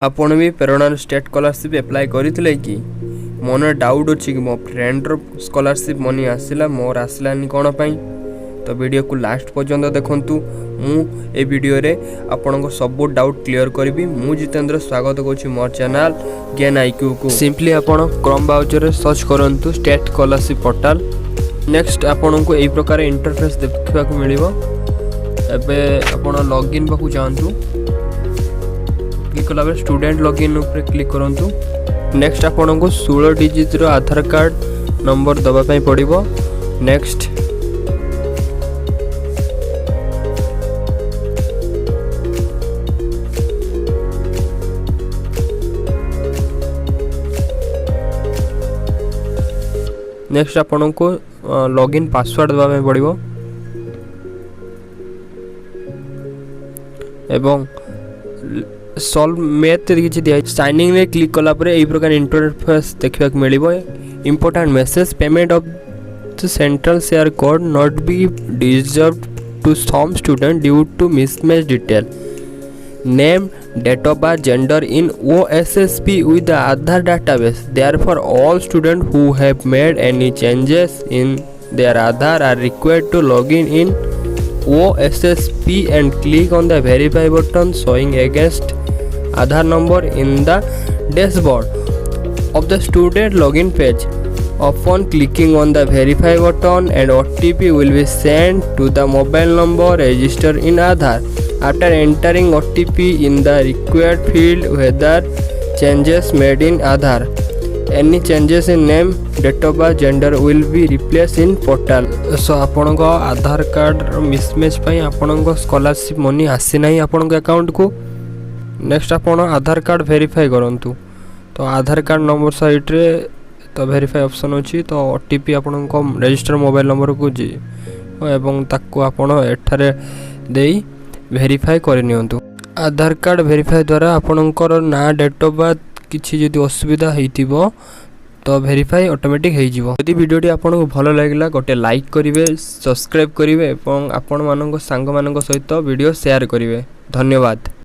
आपण भी प्रेरणा state scholarship apply करथिले कि मन डाउट अछि कि मो फ्रेंड रो स्कॉलरशिप मनी आसिला मोर आसिलानी कोन पई। तो वीडियो को लास्ट पर्यंत देखंतु। मु ए वीडियो रे आपन को सब डाउट क्लियर करबी। मु जितेंद्र स्वागत करछि मोर चैनल ज्ञान आईक्यू को। सिंपली आपन क्रोम ब्राउजर रे सर्च करंतु स्टेट स्कॉलरशिप पोर्टल। नेक्स्ट आपन को एई प्रकार इंटरफेस देखबा को मिलिबो। एबे आपन लॉगिन पाकु जांतु। क्लिक कला बेले स्टूडेंट लॉगिन ऊपर क्लिक करंतु। नेक्स्ट आपन को 16 डिजिट रो आधार कार्ड नंबर दबा पई पड़िबो। नेक्स्ट नेक्स्ट आपन को लॉगिन पासवर्ड दबा पई पड़िबो एवं सॉल्व मैथ किछि दिया। साइनिंग रे क्लिक कला पर एई प्रकार इंटरफेस देखबा को मिलिबो। Important message payment of the central share could not be deserve to some student due to mismatch detail name date of birth gender in OSSP with the Aadhaar database. Therefore all students who have made any changes in their Aadhaar are required to log in OSSP and click on the verify button showing against Aadhaar number in the dashboard of the student login page. Upon clicking on the verify button, an OTP will be sent to the mobile number registered in Aadhaar. After entering OTP in the required field, whether changes made in Aadhaar, any changes in name, date of birth, gender will be replaced in portal. So आपन को आधार card mismatch पई आपन को scholarship money आसी नाही आपन को account को। नेक्स्ट आपन आधार कार्ड वेरीफाई करंतु। तो आधार कार्ड नंबर साइट रे तो वेरीफाई ऑप्शन अछि। तो ओटीपी आपन को रजिस्टर मोबाइल नंबर को जी एवं ताको आपन एठारे देई वेरीफाई कर नियंतु। आधार कार्ड वेरीफाई द्वारा आपनकर ना डेट ऑफ बर्थ किछि जदि असुविधा हेतिबो तो वेरीफाई ऑटोमेटिक हे जिवो। यदि वीडियोटी आपन को भलो लागला गोटे लाइक करिवे, सब्सक्राइब करिवे एवं आपन मानन को सांग मानन को सहित वीडियो शेयर करिवे। धन्यवाद।